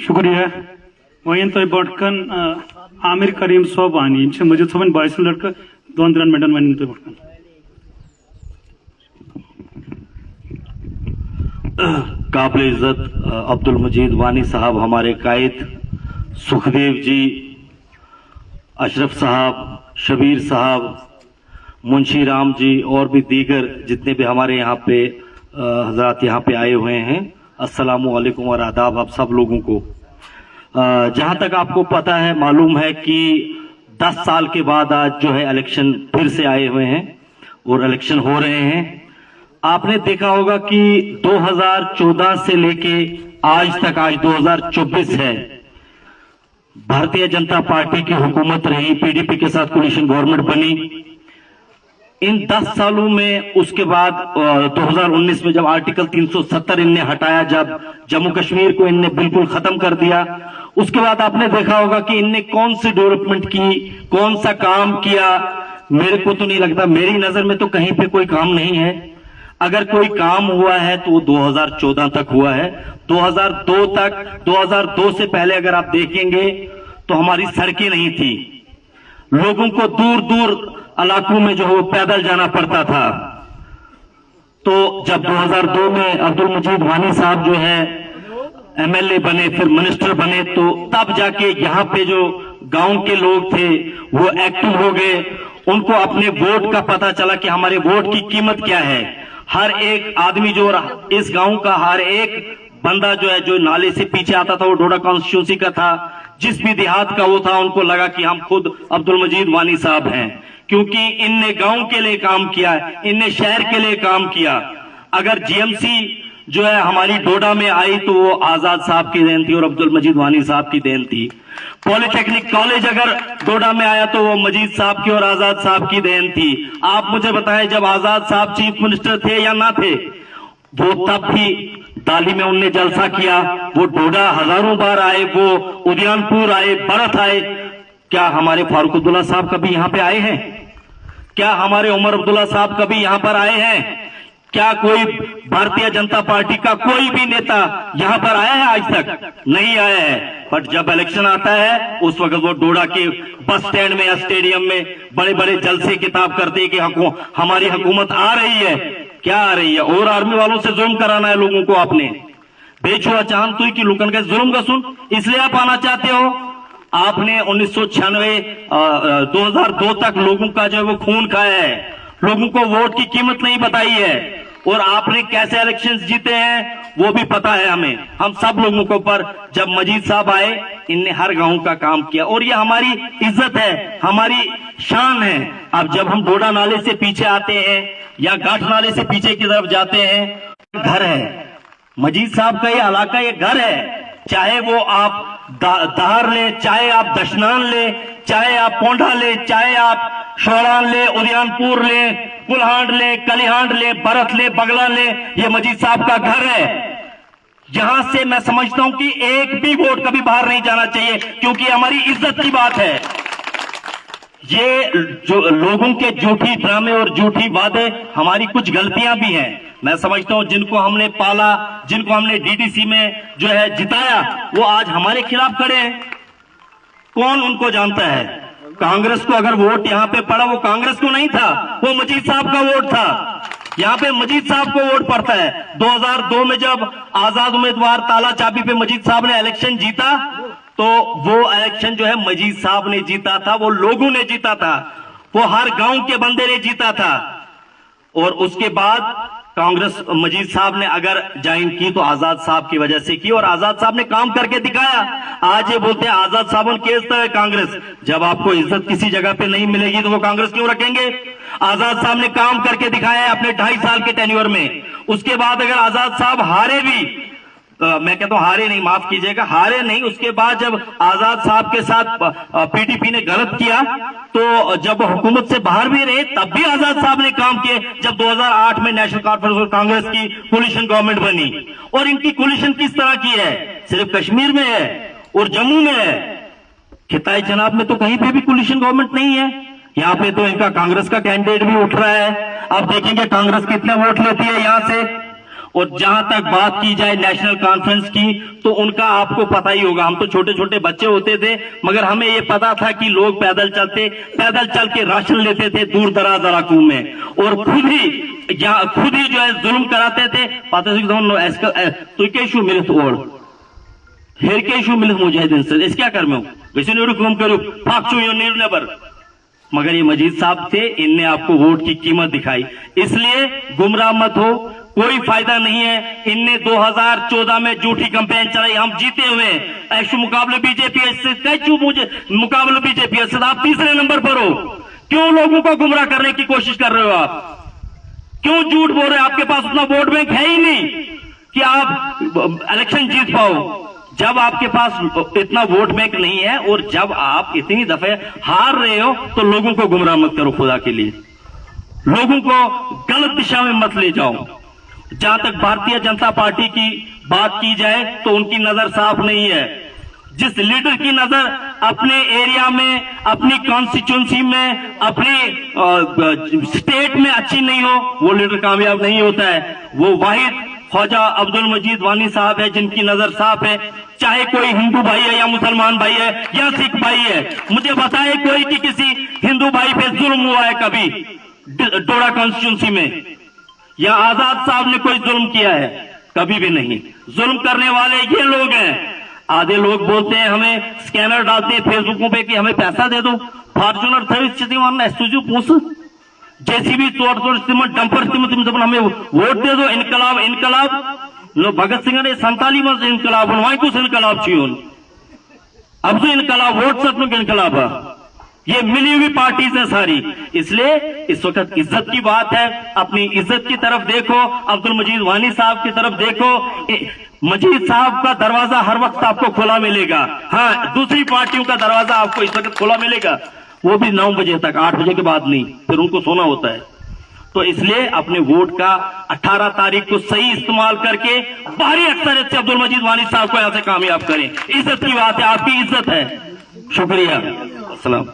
शुक्रिया वयन तो बटकन आमिर करीम सोब आनी इनसे मजिद सोबन 22 लड़का 2 मिनट वयन तो बटकन काबिल इज्जत अब्दुल मजीद वानी साहब, हमारे कायद सुखदेव जी, अशरफ साहब, शबीर साहब, मुंशी राम जी और भी दीगर जितने भी हमारे यहाँ पे हजरात यहाँ पे आए हुए हैं, अस्सलामु अलैकुम और आदाब आप सब लोगों को। जहाँ तक आपको पता है, मालूम है कि 10 साल के बाद आज जो है इलेक्शन फिर से आए हुए हैं और इलेक्शन हो रहे हैं। आपने देखा होगा कि 2014 से लेके आज तक, आज 2024 है, भारतीय जनता पार्टी की हुकूमत रही, पीडीपी के साथ कोलिशन गवर्नमेंट बनी। इन 10 सालों में उसके बाद 2019 में जब आर्टिकल 370 इनने हटाया, जब जम्मू कश्मीर को इनने बिल्कुल खत्म कर दिया, उसके बाद आपने देखा होगा कि इनने कौन सी डेवलपमेंट की, कौन सा काम किया। मेरे को तो नहीं लगता, मेरी नजर में तो कहीं पे कोई काम नहीं है। अगर कोई काम हुआ है तो वो 2014 तक हुआ है। 2002 तक, 2002 से पहले अगर आप देखेंगे तो हमारी सड़कें नहीं थी, लोगों को दूर दूर इलाकों में जो है वो पैदल जाना पड़ता था। तो जब 2002 में अब्दुल मजीद वानी साहब जो है एमएलए बने, फिर मिनिस्टर बने, तो तब जाके यहाँ पे जो गांव के लोग थे वो एक्टिव हो गए। उनको अपने वोट का पता चला कि हमारे वोट की कीमत क्या है। हर एक आदमी जो, इस गांव का हर एक बंदा जो है, जो नाले से पीछे आता था वो डोडा कॉन्स्टिट्यूंसी का था, जिस भी देहात का वो था, उनको लगा कि हम खुद अब्दुल मजीद वानी साहब हैं, क्योंकि इनने गांव के लिए काम किया, इनने शहर के लिए काम किया। अगर जीएमसी जो है हमारी डोडा में आई तो वो आजाद साहब की देन थी और अब्दुल मजीद वानी साहब की देन थी। पॉलिटेक्निक कॉलेज अगर डोडा में आया तो वो मजीद साहब की और आजाद साहब की देन थी। आप मुझे बताएं, जब आजाद साहब चीफ मिनिस्टर थे या ना थे, वो तब भी दाली में उनने जलसा किया, वो डोडा हजारों बार आए, वो उदयनपुर आए, बरत आए। क्या हमारे फारूक अब्दुल्ला साहब कभी यहाँ पे आए हैं? क्या हमारे उमर अब्दुल्ला साहब कभी यहाँ पर आए हैं? क्या कोई भारतीय जनता पार्टी का कोई भी नेता यहाँ पर आया है? आज तक नहीं आया है। बट जब इलेक्शन आता है उस वक्त वो डोडा के बस स्टैंड में या स्टेडियम में बड़े बड़े जलसे किताब करते हैं कि हमारी हुकूमत आ रही है। क्या आ रही है? और आर्मी वालों से जुल्म कराना है लोगों को। आपने बेचुआ चांद तुई की लुकन का जुल्म का सुन, इसलिए आप आना चाहते हो। आपने 1996 2002 तक लोगों का जो है वो खून खाया है, लोगों को वोट की कीमत नहीं बताई है, और आपने कैसे इलेक्शंस जीते हैं वो भी पता है हमें, हम सब लोगों को। पर जब मजीद साहब आए, इनने हर गांव का काम किया और ये हमारी इज्जत है, हमारी शान है। अब जब हम डोडा नाले से पीछे आते हैं या गाठ नाले से पीछे की तरफ जाते हैं, घर है मजीद साहब का, ये इलाका ये घर है। चाहे वो आप दहार ले, चाहे आप दशनान ले, चाहे आप पोंढा ले, चाहे आप शोरान ले, उदयनपुर ले, कुल्हांड ले, कलिहांड ले, बरत ले, बगला ले, ये मजीद साहब का घर है। जहां से मैं समझता हूं कि एक भी वोट कभी बाहर नहीं जाना चाहिए, क्योंकि हमारी इज्जत की बात है। ये जो लोगों के झूठी ड्रामे और झूठी वादे, हमारी कुछ गलतियां भी हैं। मैं समझता हूं जिनको हमने पाला, जिनको हमने डीडीसी में जो है जिताया, वो आज हमारे खिलाफ खड़े हैं। कौन उनको जानता है? कांग्रेस को अगर वोट यहाँ पे पड़ा, वो कांग्रेस को नहीं था, वो मजीद साहब का वोट था। यहाँ पे मजीद साहब को वोट पड़ता है। 2002 में जब आजाद उम्मीदवार ताला चाबी पे मजीद साहब ने इलेक्शन जीता, तो वो इलेक्शन जो है मजीद साहब ने जीता था, वो लोगों ने जीता था, वो हर गांव के बंदे ने जीता था। और उसके बाद कांग्रेस मजीद साहब ने अगर ज्वाइन की तो आजाद साहब की वजह से की, और आजाद साहब ने काम करके दिखाया। आज ये बोलते हैं आजाद साहब केस है कांग्रेस। जब आपको इज्जत किसी जगह पे नहीं मिलेगी तो वो कांग्रेस क्यों रखेंगे? आजाद साहब ने काम करके दिखाया है अपने 2.5 साल के टेन्योर में। उसके बाद अगर आजाद साहब हारे भी, मैं कहता हूं हारे नहीं, माफ कीजिएगा, हारे नहीं, उसके बाद जब आजाद साहब के साथ पीटीपी ने गलत किया, तो जब हुकूमत से बाहर भी रहे तब भी आजाद साहब ने काम किए। जब 2008 में नेशनल कॉन्फ्रेंस और कांग्रेस की कोलिशन गवर्नमेंट बनी, और इनकी कोलिशन किस तरह की है? सिर्फ कश्मीर में है और जम्मू में है। खिताई जनाब में तो कहीं पे भी कोलिशन गवर्नमेंट नहीं है। यहाँ पे तो इनका कांग्रेस का कैंडिडेट भी उठ रहा है। आप देखेंगे कांग्रेस कितने वोट लेती है यहाँ से। और जहां तक बात की जाए नेशनल कॉन्फ्रेंस की, तो उनका आपको पता ही होगा। हम तो छोटे छोटे बच्चे होते थे, मगर हमें ये पता था कि लोग पैदल चल के राशन लेते थे दूर दराज इलाकों में, और खुद ही जो है जुल्म कराते थे। तो कैशु मिलत और हेर कैशु मिलत मुजाहिदीन से इस क्या कर में वैसे नहीं करूं फाक नेबर, मगर ये मजीद साहब थे, इनने आपको वोट की कीमत दिखाई। इसलिए गुमराह मत हो, कोई फायदा नहीं है। इनने 2014 में झूठी कैंपेन चलाई, हम जीते हुए ऐशु मुकाबले बीजेपी से, कैचू मुझे मुकाबले बीजेपी से आप तीसरे नंबर पर हो। क्यों लोगों को गुमराह करने की कोशिश कर रहे हो आप? क्यों झूठ बोल रहे हो? आपके पास उतना वोट बैंक है ही नहीं कि आप इलेक्शन जीत पाओ। जब आपके पास इतना वोट बैंक नहीं है और जब आप इतनी दफे हार रहे हो, तो लोगों को गुमराह मत करो। खुदा के लिए लोगों को गलत दिशा में मत ले जाओ। जहां तक भारतीय जनता पार्टी की बात की जाए, तो उनकी नजर साफ नहीं है। जिस लीडर की नजर अपने एरिया में, अपनी कॉन्स्टिट्यूंसी में, अपनी स्टेट में अच्छी नहीं हो, वो लीडर कामयाब नहीं होता है। वो वाहिद ख्वाजा अब्दुल मजीद वानी साहब है जिनकी नजर साफ है। चाहे कोई हिंदू भाई है या मुसलमान भाई है या सिख भाई है, मुझे बताए कोई कि किसी हिंदू भाई पे जुल्म हुआ है कभी डोडा कॉन्स्टिट्यूंसी में, या आजाद साहब ने कोई जुल्म किया है? कभी भी नहीं। जुल्म करने वाले ये लोग हैं। आधे लोग बोलते हैं, हमें स्कैनर डालते हैं फेसबुकों पे कि हमें पैसा दे दो, फॉर्चूनर पूछ जेसीबी तोड़ डंपर हमें वोट दे दो। इनकलाब लो भगत सिंह ने 47 में इनकलाब वहीं कुछ इनकलाब चाहिए। अब तो इनकलाब वोट सत्व के इनकलाब है, ये मिली हुई पार्टीज है सारी। इसलिए इस वक्त इज्जत की बात है, अपनी इज्जत की तरफ देखो, अब्दुल मजीद वानी साहब की तरफ देखो। मजीद साहब का दरवाजा हर वक्त आपको खुला मिलेगा। हाँ, दूसरी पार्टियों का दरवाजा आपको इस वक्त खुला मिलेगा, वो भी 9 बजे तक, 8 बजे के बाद नहीं, फिर उनको सोना होता है। तो इसलिए अपने वोट का 18 तारीख को सही इस्तेमाल करके भारी अक्सरियत से अब्दुल मजीद वानी साहब को यहां से कामयाब करें। इज्जत की बात है, आपकी इज्जत है। शुक्रिया। अस्सलाम।